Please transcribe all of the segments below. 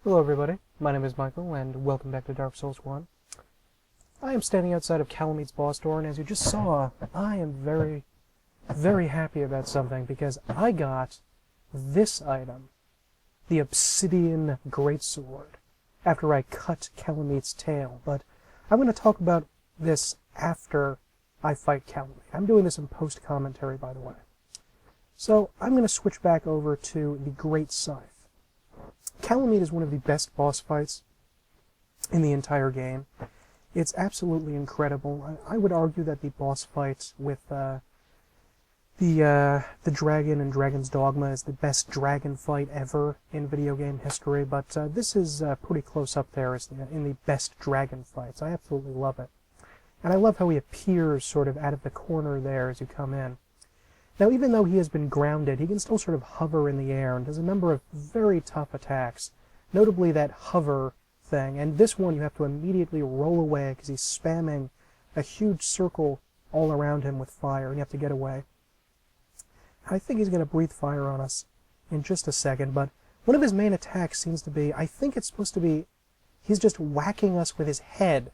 Hello everybody, my name is Michael, and welcome back to Dark Souls 1. I am standing outside of Kalameet's boss door, and as you just saw, I am very, very happy about something, because I got this item, the Obsidian Greatsword, after I cut Kalameet's tail. But I'm going to talk about this after I fight Kalameet. I'm doing this in post-commentary, by the way. So, I'm going to switch back over to the Great Scythe. Kalameet is one of the best boss fights in the entire game. It's absolutely incredible. I would argue that the boss fight with the dragon and Dragon's Dogma is the best dragon fight ever in video game history, but this is pretty close up there in the best dragon fights. I absolutely love it. And I love how he appears sort of out of the corner there as you come in. Now, even though he has been grounded, he can still sort of hover in the air and does a number of very tough attacks, notably that hover thing. And this one you have to immediately roll away because he's spamming a huge circle all around him with fire, and you have to get away. I think he's going to breathe fire on us in just a second, but one of his main attacks seems to be, I think it's supposed to be, he's just whacking us with his head.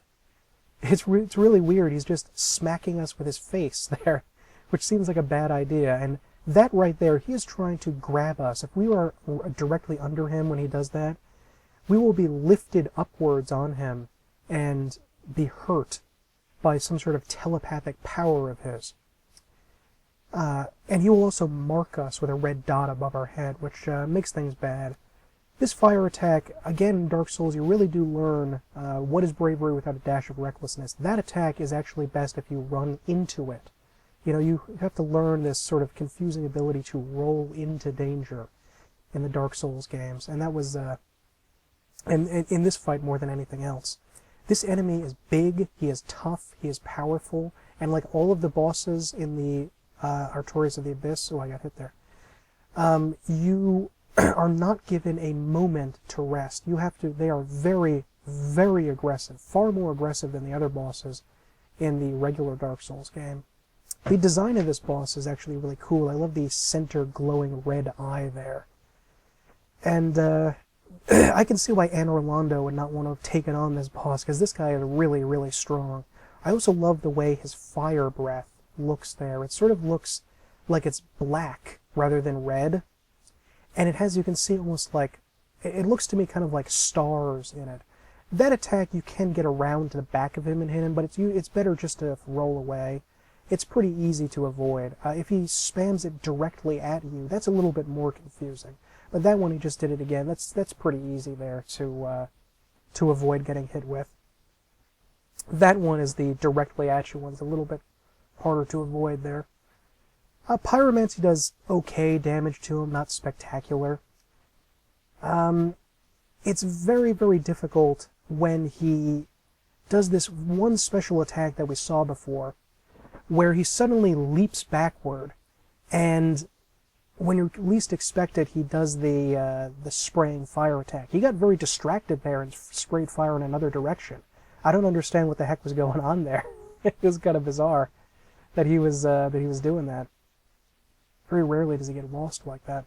It's really weird. He's just smacking us with his face there, which seems like a bad idea. And that right there, he is trying to grab us. If we are directly under him when he does that, we will be lifted upwards on him and be hurt by some sort of telepathic power of his. And he will also mark us with a red dot above our head, which makes things bad. This fire attack, again in Dark Souls, you really do learn what is bravery without a dash of recklessness. That attack is actually best if you run into it. You know, you have to learn this sort of confusing ability to roll into danger in the Dark Souls games, and that was in this fight more than anything else. This enemy is big, he is tough, he is powerful, and like all of the bosses in the Artorias of the Abyss, oh, I got hit there, you are not given a moment to rest. You have to, they are very, very aggressive, far more aggressive than the other bosses in the regular Dark Souls game. The design of this boss is actually really cool. I love the center glowing red eye there. And I can see why Anne Orlando would not want to have taken on this boss, because this guy is really, really strong. I also love the way his fire breath looks there. It sort of looks like it's black rather than red. And it has, you can see, almost like, it looks to me kind of like stars in it. That attack, you can get around to the back of him and hit him, but it's better just to roll away. It's pretty easy to avoid. If he spams it directly at you, that's a little bit more confusing. But that one, he just did it again. That's pretty easy there to avoid getting hit with. That one is the directly at you one. It's a little bit harder to avoid there. Pyromancy does okay damage to him, not spectacular. It's very, very difficult when he does this one special attack that we saw before, where he suddenly leaps backward, and when you least expect it, he does the spraying fire attack. He got very distracted there and sprayed fire in another direction. I don't understand what the heck was going on there. It was kind of bizarre that he was doing that. Very rarely does he get lost like that.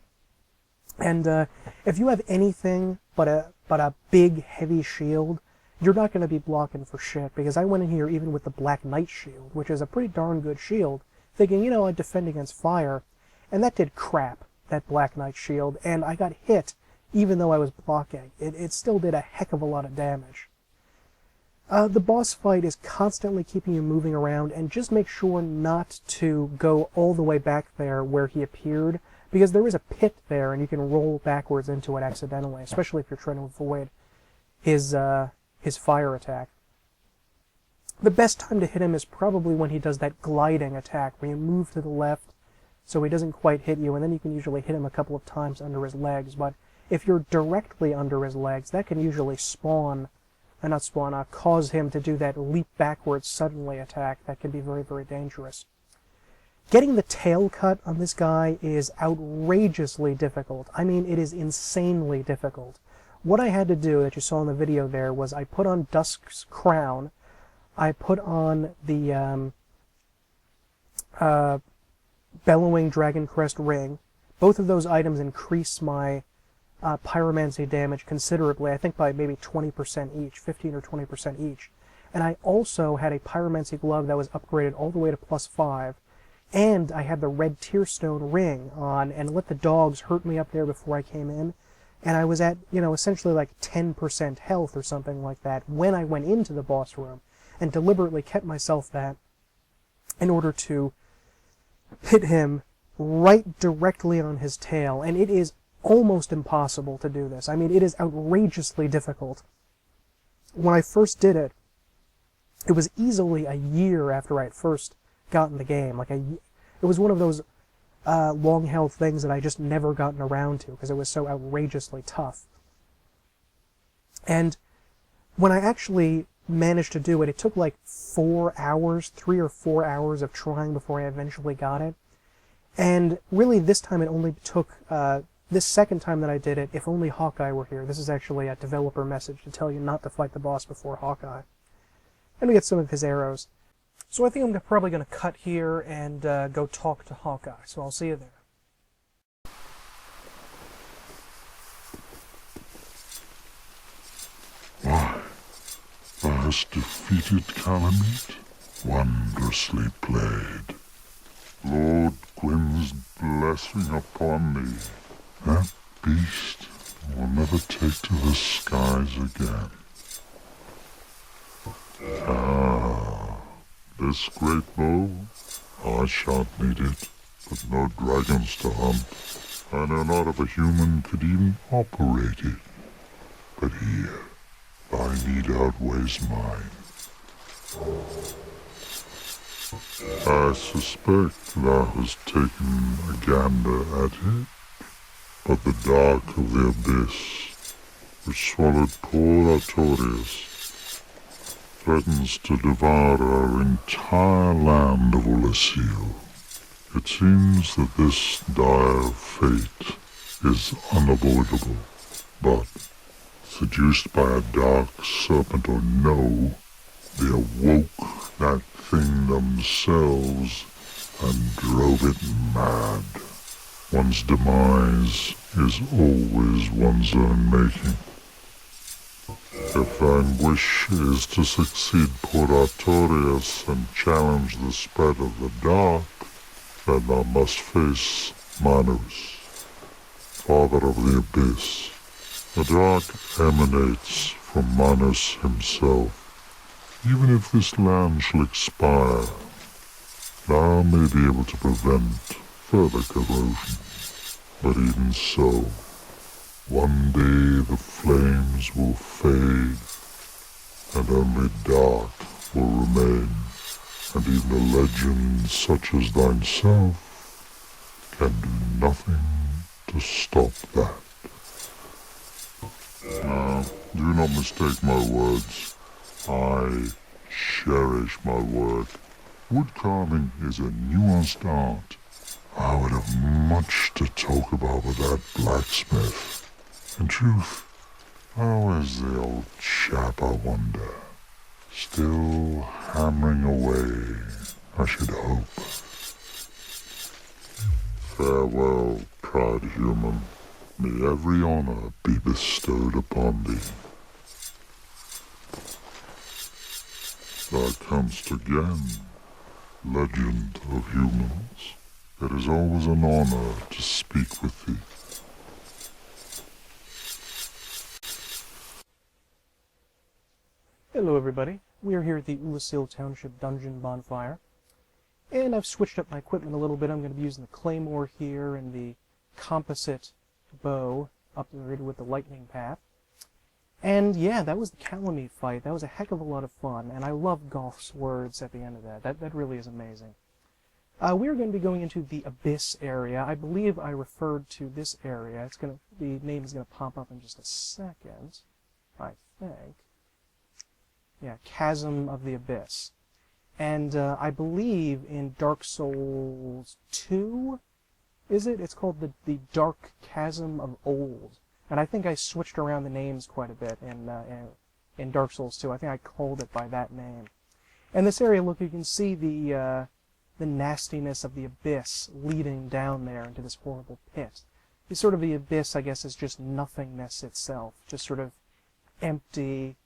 And if you have anything but a big, heavy shield, you're not going to be blocking for shit, because I went in here even with the Black Knight shield, which is a pretty darn good shield, thinking, you know, I'd defend against fire, and that did crap, that Black Knight shield, and I got hit even though I was blocking. It still did a heck of a lot of damage. The boss fight is constantly keeping you moving around, and just make sure not to go all the way back there where he appeared, because there is a pit there, and you can roll backwards into it accidentally, especially if you're trying to avoid his fire attack. The best time to hit him is probably when he does that gliding attack, where you move to the left so he doesn't quite hit you, and then you can usually hit him a couple of times under his legs. But if you're directly under his legs, that can usually cause him to do that leap backwards suddenly attack. That can be very, very dangerous. Getting the tail cut on this guy is outrageously difficult. I mean, it is insanely difficult. What I had to do, that you saw in the video there, was I put on Dusk's crown, I put on the Bellowing Dragon Crest ring. Both of those items increase my pyromancy damage considerably, I think by maybe 20% each, 15 or 20% each. And I also had a pyromancy glove that was upgraded all the way to +5, and I had the red tearstone ring on, and let the dogs hurt me up there before I came in, and I was at, essentially like 10% health or something like that when I went into the boss room, and deliberately kept myself that in order to hit him right directly on his tail, and it is almost impossible to do this. I mean, it is outrageously difficult. When I first did it, it was easily a year after I had first gotten the game. It was one of those long-held things that I just never gotten around to because it was so outrageously tough. And when I actually managed to do it, it took like 4 hours, 3 or 4 hours of trying before I eventually got it. And really, this time it only took, this second time that I did it, if only Hawkeye were here. This is actually a developer message to tell you not to fight the boss before Hawkeye. And we get some of his arrows. So I think I'm probably going to cut here and go talk to Hawkeye. So I'll see you there. Why, thou hast defeated Kalameet? Wondrously played. Lord Gwyn's blessing upon thee. That beast will never take to the skies again. This great bow, I shan't need it, but no dragons to hunt. I know not if a human could even operate it. But here, thy need outweighs mine. I suspect thou hast taken a gander at it, but the dark of the abyss, which swallowed poor Artorias, threatens to devour our entire land of Ulyssil. It seems that this dire fate is unavoidable, but seduced by a dark serpent or no, they awoke that thing themselves and drove it mad. One's demise is always one's own making. If thine wish is to succeed poor Artorias and challenge the spread of the dark, then thou must face Manus, father of the abyss. The dark emanates from Manus himself. Even if this land shall expire, thou may be able to prevent further corrosion. But even so, one day the flames will fade, and only dark will remain, and even a legend such as thyself can do nothing to stop that. Now, do not mistake my words. I cherish my work. Wood carving is a nuanced art. I would have much to talk about with that blacksmith. In truth, how is the old chap, I wonder? Still hammering away, I should hope. Farewell, proud human. May every honor be bestowed upon thee. Thou comest again, legend of humans. It is always an honor to speak with thee. Hello everybody, we are here at the Ulyssil Township Dungeon Bonfire, and I've switched up my equipment a little bit. I'm going to be using the claymore here and the composite bow upgraded with the lightning path. And yeah, that was the Kalameet fight. That was a heck of a lot of fun, and I love Goth's words at the end of that. That really is amazing. We're going to be going into the Abyss area. I believe I referred to this area. The name is going to pop up in just a second, I think. Yeah, Chasm of the Abyss. And I believe in Dark Souls 2, is it? It's called the Dark Chasm of Old. And I think I switched around the names quite a bit in Dark Souls 2. I think I called it by that name. And this area, look, you can see the nastiness of the abyss leading down there into this horrible pit. sort of the abyss, I guess, is just nothingness itself. Just sort of empty,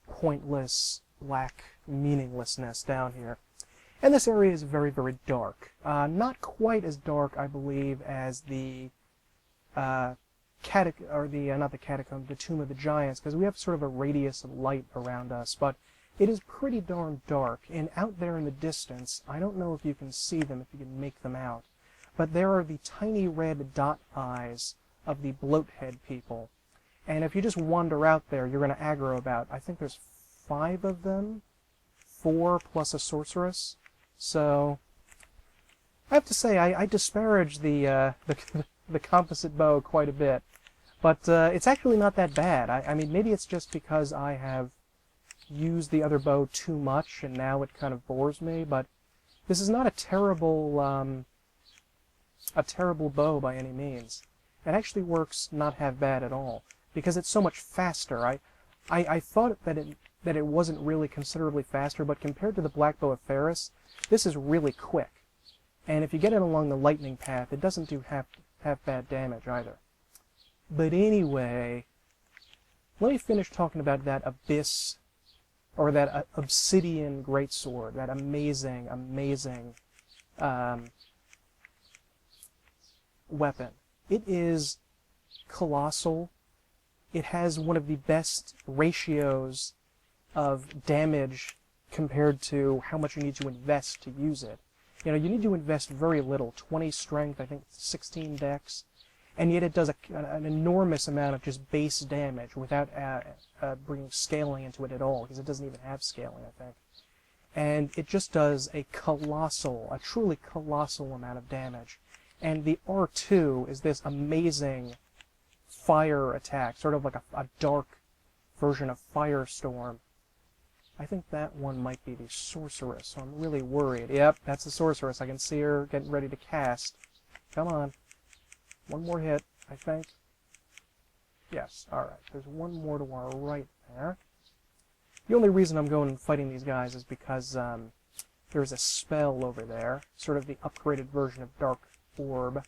pointless, black meaninglessness down here. And this area is very, very dark. Not quite as dark, I believe, as the not the catacomb, the Tomb of the Giants, because we have sort of a radius of light around us, but it is pretty darn dark. And out there in the distance, I don't know if you can see them, if you can make them out, but there are the tiny red dot eyes of the bloathead people. And if you just wander out there, you're going to aggro about, I think there's 5 of them, 4 plus a sorceress. So I have to say, I disparage the composite bow quite a bit, but it's actually not that bad. I mean, maybe it's just because I have used the other bow too much, and now it kind of bores me. But this is not a terrible bow by any means. It actually works not half bad at all because it's so much faster. I thought that it wasn't really considerably faster, but compared to the Black Bow of Ferris, this is really quick. And if you get it along the lightning path, it doesn't do half bad damage either. But anyway, let me finish talking about that abyss, or that Obsidian Greatsword, that amazing, amazing weapon. It is colossal. It has one of the best ratios of damage compared to how much you need to invest to use it. You know, you need to invest very little, 20 strength, I think 16 dex, and yet it does an enormous amount of just base damage without bringing scaling into it at all, because it doesn't even have scaling, I think. And it just does a truly colossal amount of damage. And the R2 is this amazing fire attack, sort of like a dark version of Firestorm. I think that one might be the Sorceress, so I'm really worried. Yep, that's the Sorceress. I can see her getting ready to cast. Come on. One more hit, I think. Yes, alright. There's one more to our right there. The only reason I'm going and fighting these guys is because there's a spell over there, sort of the upgraded version of Dark Orb.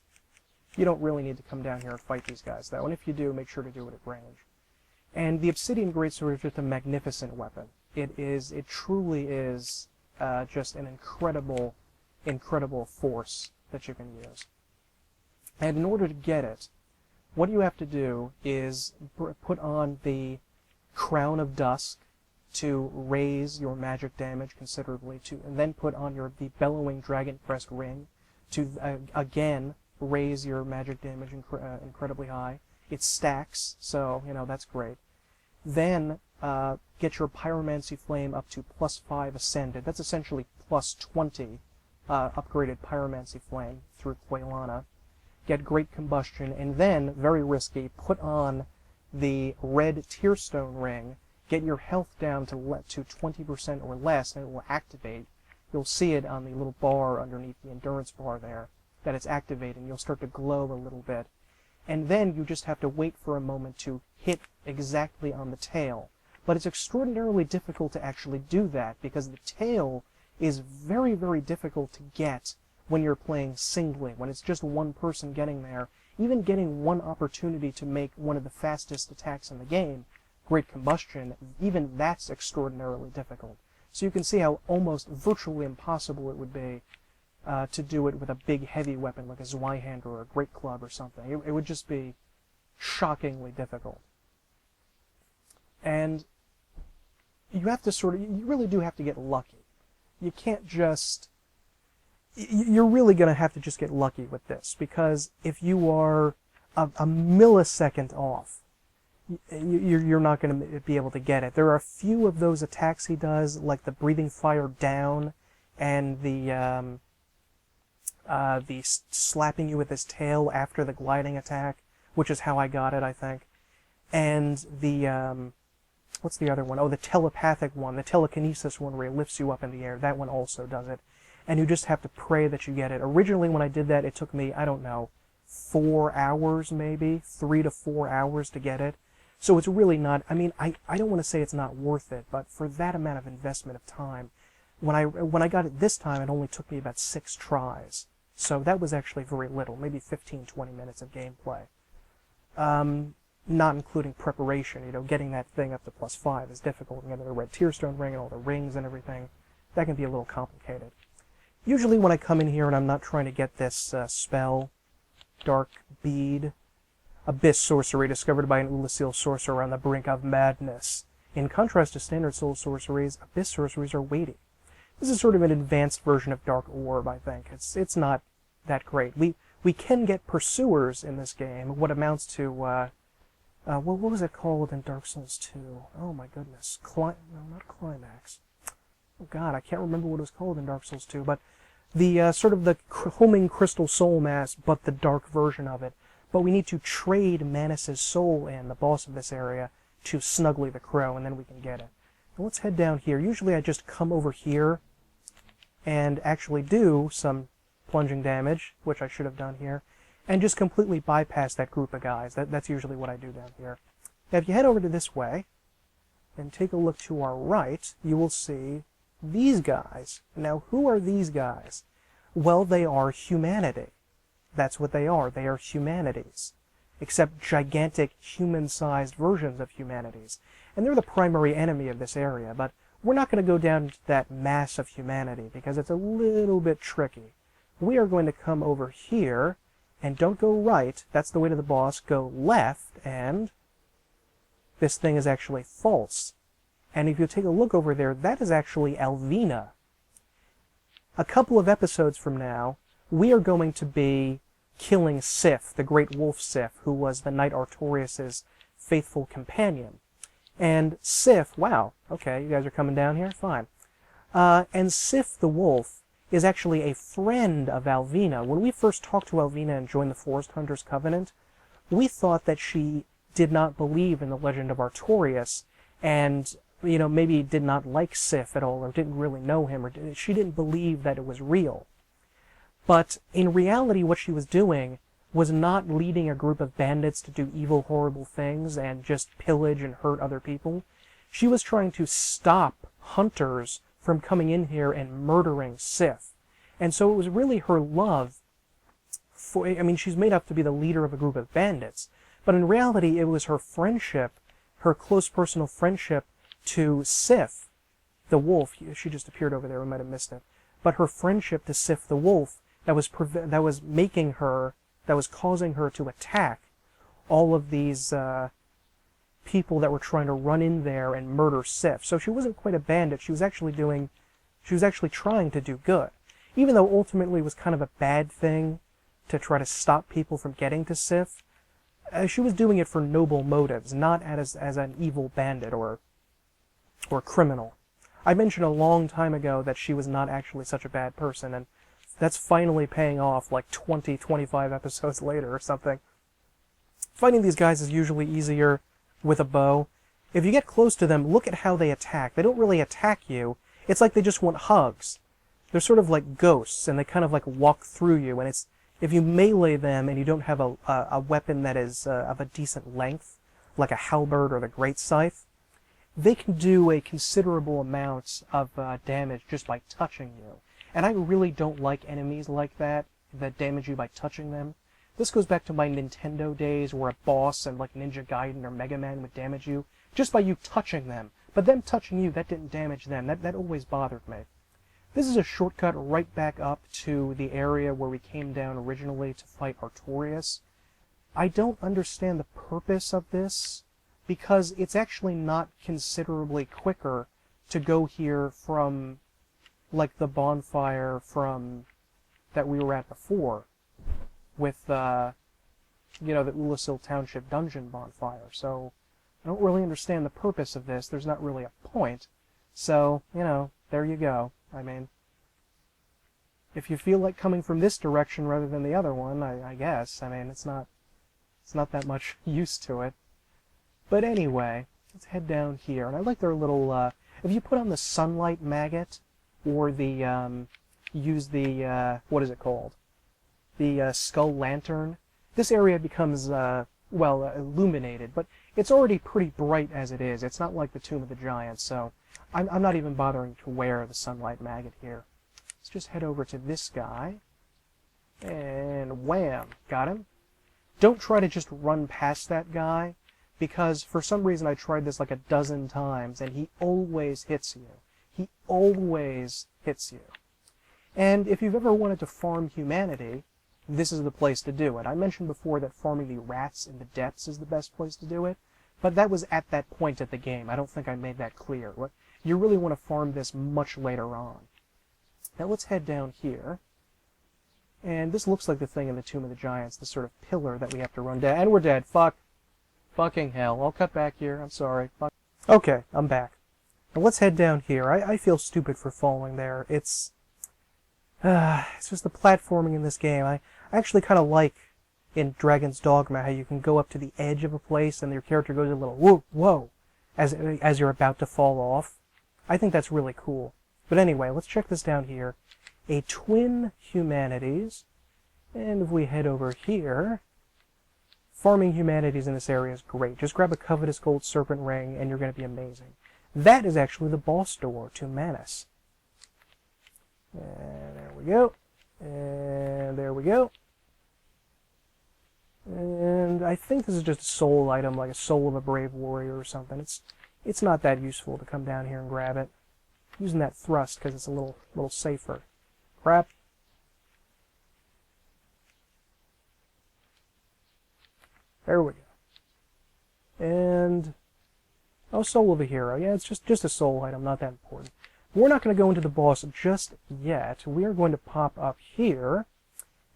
You don't really need to come down here and fight these guys, though, and if you do, make sure to do it at range. And the Obsidian Greatsword is just a magnificent weapon. It truly is just an incredible, incredible force that you can use. And in order to get it, what you have to do is put on the Crown of Dusk to raise your magic damage considerably, and then put on the Bellowing Dragon Crest Ring to again raise your magic damage incredibly high. It stacks, so you know that's great. Then get your Pyromancy Flame up to +5 Ascended. That's essentially +20 upgraded Pyromancy Flame through Quailana. Get Great Combustion, and then, very risky, put on the red Tearstone Ring, get your health down to 20% or less, and it will activate. You'll see it on the little bar underneath the endurance bar there, that it's activating. You'll start to glow a little bit. And then you just have to wait for a moment to hit exactly on the tail. But it's extraordinarily difficult to actually do that, because the tail is very, very difficult to get when you're playing singly, when it's just one person getting there. Even getting one opportunity to make one of the fastest attacks in the game, Great Combustion, even that's extraordinarily difficult. So you can see how almost virtually impossible it would be to do it with a big heavy weapon like a Zweihander or a Great Club or something. It would just be shockingly difficult. And you have to you really do have to get lucky. You can't just... You're really going to have to just get lucky with this, because if you are a millisecond off, you're not going to be able to get it. There are a few of those attacks he does, like the Breathing Fire Down and the slapping you with his tail after the gliding attack, which is how I got it, I think. And the, what's the other one? Oh, the telepathic one, the telekinesis one where he lifts you up in the air. That one also does it. And you just have to pray that you get it. Originally, when I did that, it took me, I don't know, 4 hours maybe, 3 to 4 hours to get it. So it's really not, I mean, I don't want to say it's not worth it, but for that amount of investment of time, when I got it this time, it only took me about 6 tries So that was actually very little, maybe 15-20 minutes of gameplay. Not including preparation, getting that thing up to +5 is difficult, and getting the red tearstone ring and all the rings and everything. That can be a little complicated. Usually when I come in here and I'm not trying to get this spell, Dark Bead, Abyss sorcery discovered by an Ulasil sorcerer on the brink of madness. In contrast to standard soul sorceries, Abyss sorceries are weighty. This is sort of an advanced version of Dark Orb, I think. It's not that great. We can get Pursuers in this game, what amounts to, what was it called in Dark Souls 2? Oh my goodness. No, not Climax. Oh god, I can't remember what it was called in Dark Souls 2, but the sort of the homing crystal soul mass, but the dark version of it. But we need to trade Manus' soul in, the boss of this area, to Snuggly the Crow, and then we can get it. Now let's head down here. Usually I just come over here and actually do some plunging damage, which I should have done here, and just completely bypass that group of guys. That's usually what I do down here. Now if you head over to this way, and take a look to our right, you will see these guys. Now, who are these guys? Well, they are humanity. That's what they are. They are humanities. Except gigantic human-sized versions of humanities. And they're the primary enemy of this area, but we're not going to go down to that mass of humanity because it's a little bit tricky. We are going to come over here, and don't go right, that's the way to the boss, go left, and this thing is actually false. And if you take a look over there, that is actually Alvina. A couple of episodes from now, we are going to be killing Sif, the Great Wolf Sif, who was the Knight Artorias' faithful companion. And Sif, wow, okay, you guys are coming down here? Fine. And Sif the Wolf is actually a friend of Alvina. When we first talked to Alvina and joined the Forest Hunters Covenant, we thought that she did not believe in the legend of Artorias, and maybe did not like Sif at all, or didn't really know him, or she didn't believe that it was real. But in reality, what she was doing was not leading a group of bandits to do evil, horrible things and just pillage and hurt other people. She was trying to stop hunters from coming in here and murdering Sif. And so it was really her love for, she's made up to be the leader of a group of bandits, but in reality, it was her friendship, her close personal friendship to Sif, the wolf. She just appeared over there, we might have missed it. But her friendship to Sif the wolf that was causing her to attack all of these people that were trying to run in there and murder Sif. So she wasn't quite a bandit. She was actually trying to do good, even though ultimately it was kind of a bad thing to try to stop people from getting to Sif. She was doing it for noble motives, not as an evil bandit or criminal. I mentioned a long time ago that she was not actually such a bad person, and that's finally paying off like 20-25 episodes later or something. Fighting these guys is usually easier with a bow. If you get close to them, look at how they attack. They don't really attack you. It's like they just want hugs. They're sort of like ghosts, and they kind of like walk through you, and if you melee them and you don't have a weapon that is of a decent length, like a halberd or the great scythe, they can do a considerable amount of damage just by touching you. And I really don't like enemies like that damage you by touching them. This goes back to my Nintendo days where a boss and like Ninja Gaiden or Mega Man would damage you just by you touching them. But them touching you, that didn't damage them. That always bothered me. This is a shortcut right back up to the area where we came down originally to fight Artorias. I don't understand the purpose of this, because it's actually not considerably quicker to go here from, like, the bonfire that we were at before, with, the Ulasil Township Dungeon bonfire. So, I don't really understand the purpose of this. There's not really a point. So, there you go. If you feel like coming from this direction rather than the other one, I guess. It's not that much use to it. But anyway, let's head down here. And I like their little, if you put on the sunlight maggot, or use the, what is it called? The skull lantern, this area becomes, illuminated, but it's already pretty bright as it is. It's not like the Tomb of the Giants, so I'm not even bothering to wear the sunlight maggot here. Let's just head over to this guy. And wham! Got him. Don't try to just run past that guy, because for some reason I tried this like a dozen times, and he always hits you. He always hits you. And if you've ever wanted to farm humanity, this is the place to do it. I mentioned before that farming the rats in the depths is the best place to do it, but that was at that point at the game. I don't think I made that clear. You really want to farm this much later on. Now let's head down here. And this looks like the thing in the Tomb of the Giants, the sort of pillar that we have to run down. And we're dead. Fuck. Fucking hell. I'll cut back here. I'm sorry. Fuck. Okay, I'm back. Now let's head down here. I feel stupid for falling there. It's just the platforming in this game. I actually kind of like in Dragon's Dogma how you can go up to the edge of a place and your character goes a little whoa, whoa, as you're about to fall off. I think that's really cool. But anyway, let's check this down here. A Twin Humanities. And if we head over here, farming humanities in this area is great. Just grab a Covetous Gold Serpent Ring and you're going to be amazing. That is actually the boss door to Manus. And there we go. And there we go. And I think this is just a soul item, like a soul of a brave warrior or something. It's not that useful to come down here and grab it. I'm using that thrust because it's a little safer. Crap. There we go. And oh, soul of a hero. Yeah, it's just a soul item, not that important. We're not going to go into the boss just yet. We are going to pop up here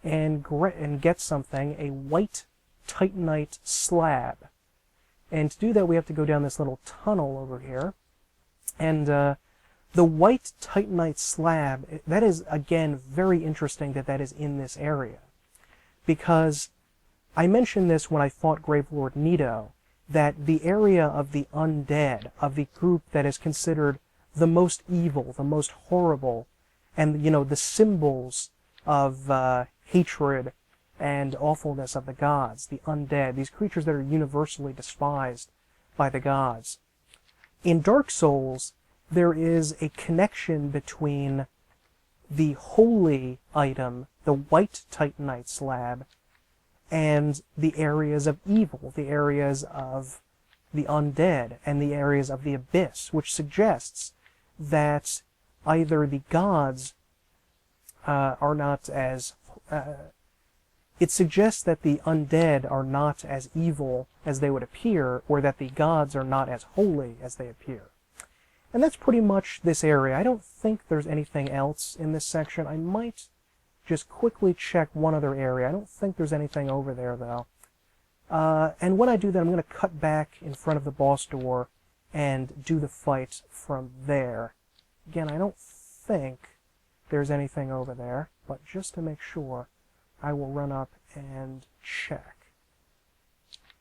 and get something, a white titanite slab. And to do that, we have to go down this little tunnel over here. And the white titanite slab, that is, again, very interesting that is in this area. Because I mentioned this when I fought Gravelord Nito, that the area of the undead, of the group that is considered the most evil, the most horrible, and, the symbols of hatred and awfulness of the gods, the undead, these creatures that are universally despised by the gods. In Dark Souls, there is a connection between the holy item, the white titanite slab, and the areas of evil, the areas of the undead, and the areas of the abyss, which suggests that either the gods are not as... it suggests that the undead are not as evil as they would appear, or that the gods are not as holy as they appear. And that's pretty much this area. I don't think there's anything else in this section. I might just quickly check one other area. I don't think there's anything over there, though. And when I do that, I'm going to cut back in front of the boss door and do the fight from there. Again, I don't think there's anything over there, but just to make sure, I will run up and check.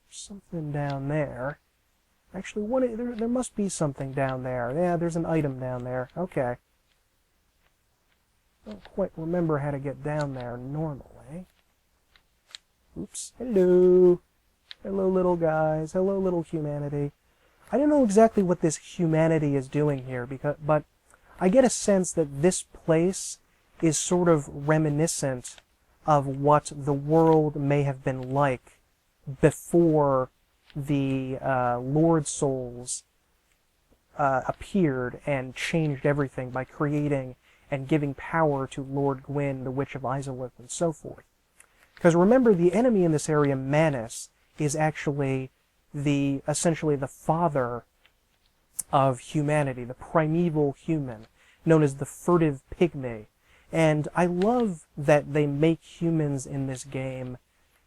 Something down there. Actually, there must be something down there. Yeah, there's an item down there. Okay. I don't quite remember how to get down there normally. Oops. Hello. Hello, little guys. Hello, little humanity. I don't know exactly what this humanity is doing here, but I get a sense that this place is sort of reminiscent of what the world may have been like before the Lord Souls appeared and changed everything by creating and giving power to Lord Gwyn, the Witch of Izalith, and so forth. Because remember, the enemy in this area, Manus, is actually essentially the father of humanity, the primeval human, known as the furtive pygmy. And I love that they make humans in this game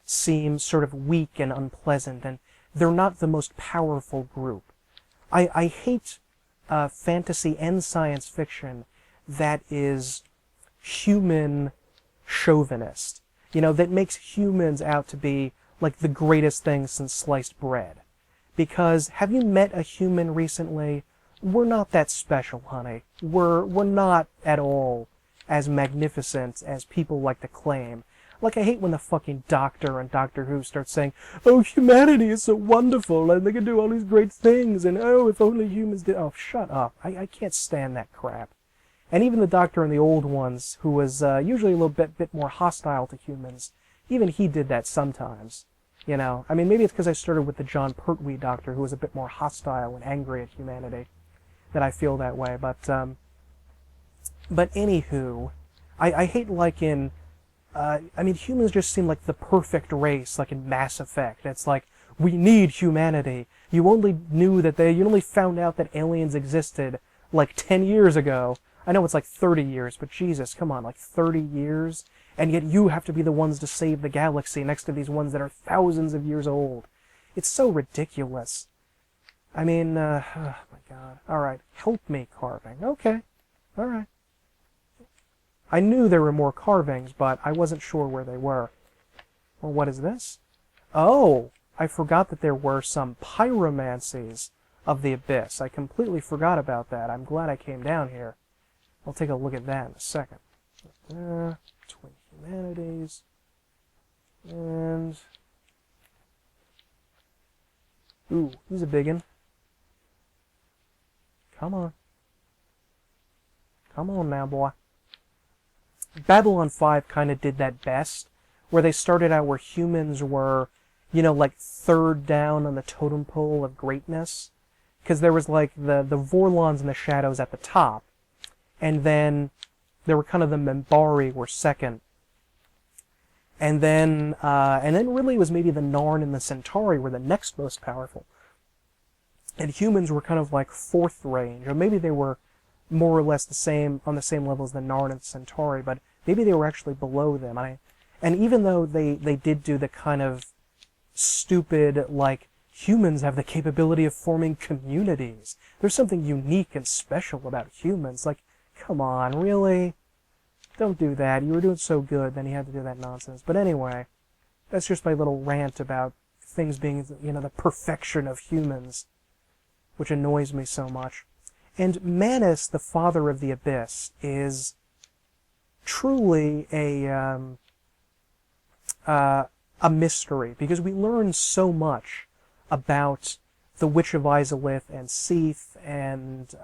seem sort of weak and unpleasant, and they're not the most powerful group. I hate fantasy and science fiction that is human chauvinist, that makes humans out to be like the greatest thing since sliced bread. Because have you met a human recently? We're not that special, honey. We're not at all as magnificent as people like to claim. Like, I hate when the fucking Doctor on Doctor Who starts saying, oh, humanity is so wonderful, and they can do all these great things, and oh, if only humans did... Oh, shut up. I can't stand that crap. And even the Doctor in the old ones, who was usually a little bit more hostile to humans, even he did that sometimes. You know, I mean, maybe it's because I started with the John Pertwee Doctor, who was a bit more hostile and angry at humanity, that I feel that way. But anywho, I hate like in, I mean, humans just seem like the perfect race, like in Mass Effect. It's like, we need humanity. You only found out that aliens existed like 10 years ago. I know it's like 30 years, but Jesus, come on, like 30 years? And yet you have to be the ones to save the galaxy next to these ones that are thousands of years old. It's so ridiculous. I mean, oh my god. Alright, help me carving. Okay, alright. I knew there were more carvings, but I wasn't sure where they were. Well, what is this? Oh, I forgot that there were some pyromancies of the abyss. I completely forgot about that. I'm glad I came down here. I'll take a look at that in a second. Twin humanities. And... ooh, he's a biggin. Come on. Come on now, boy. Babylon 5 kind of did that best, where they started out where humans were, you know, like third down on the totem pole of greatness. Because there was like the Vorlons and the Shadows at the top, and then there were kind of the Minbari were second. And then really it was maybe the Narn and the Centauri were the next most powerful. And humans were kind of like fourth range, or maybe they were more or less the same, on the same level as the Narn and the Centauri, but maybe they were actually below them. And even though they did do the kind of stupid, like, humans have the capability of forming communities. There's something unique and special about humans. Like, come on, really? Don't do that. You were doing so good, then you had to do that nonsense. But anyway, that's just my little rant about things being, you know, the perfection of humans, which annoys me so much. And Manus, the father of the Abyss, is truly a mystery, because we learn so much about the Witch of Izalith and Seath and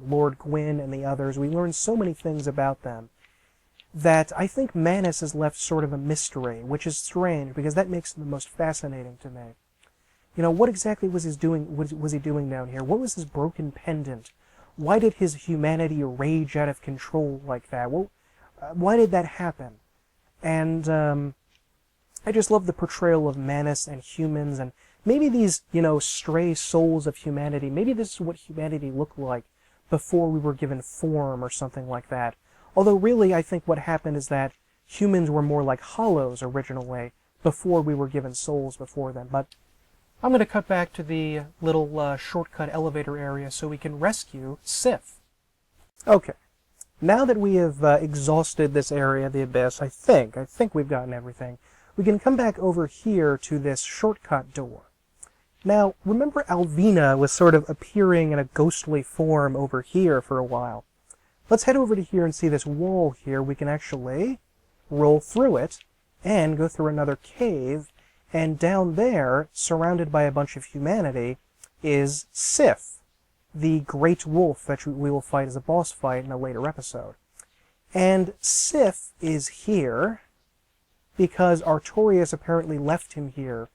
Lord Gwyn and the others. We learn so many things about them that I think Manus is left sort of a mystery, which is strange, because that makes him the most fascinating to me. You know, what exactly was he doing down here? What was his broken pendant? Why did his humanity rage out of control like that? Well, why did that happen? And I just love the portrayal of Manus and humans, and maybe these, you know, stray souls of humanity, maybe this is what humanity looked like before we were given form or something like that. Although really I think what happened is that humans were more like hollows originally before we were given souls before them. But I'm going to cut back to the little shortcut elevator area so we can rescue Sif. Okay, now that we have exhausted this area, the Abyss, I think we've gotten everything. We can come back over here to this shortcut door. Now, remember Alvina was sort of appearing in a ghostly form over here for a while. Let's head over to here and see this wall here. We can actually roll through it and go through another cave. And down there, surrounded by a bunch of humanity, is Sif, the great wolf that we will fight as a boss fight in a later episode. And Sif is here because Artorias apparently left him here,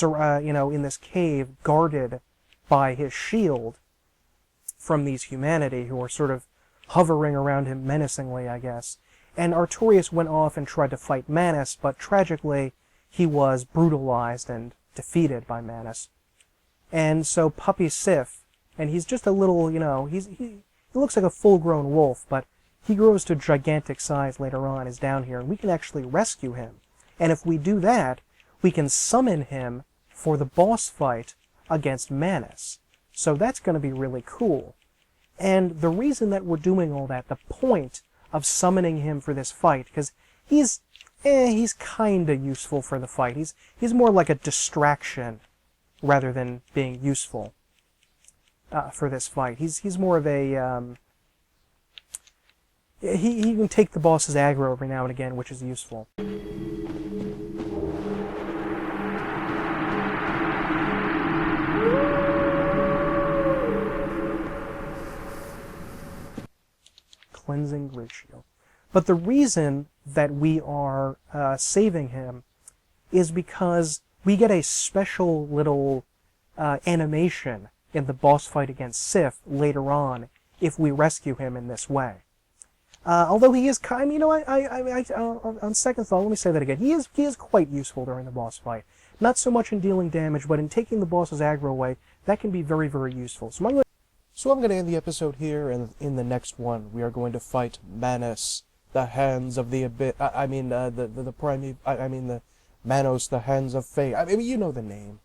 you know, in this cave, guarded by his shield from these humanity who are sort of hovering around him menacingly, I guess. And Artorias went off and tried to fight Manus, but tragically, he was brutalized and defeated by Manus. And so Puppy Sif, and he's just a little, you know, he looks like a full-grown wolf, but he grows to gigantic size later on, is down here, and we can actually rescue him. And if we do that, we can summon him for the boss fight against Manus. So that's going to be really cool. And the reason that we're doing all that, the point of summoning him for this fight, because he's kind of useful for the fight. He's more like a distraction rather than being useful for this fight. He's more of a he can take the boss's aggro every now and again, which is useful. cleansing great shield. But the reason that we are saving him is because we get a special little animation in the boss fight against Sif later on if we rescue him in this way. Although he is kind, on second thought, let me say that again. He is quite useful during the boss fight. Not so much in dealing damage, but in taking the boss's aggro away, that can be very, very useful. So I'm going to end the episode here, and in the next one, we are going to fight Manos, the hands of the abyss. The Manos, the hands of fate. You know the name.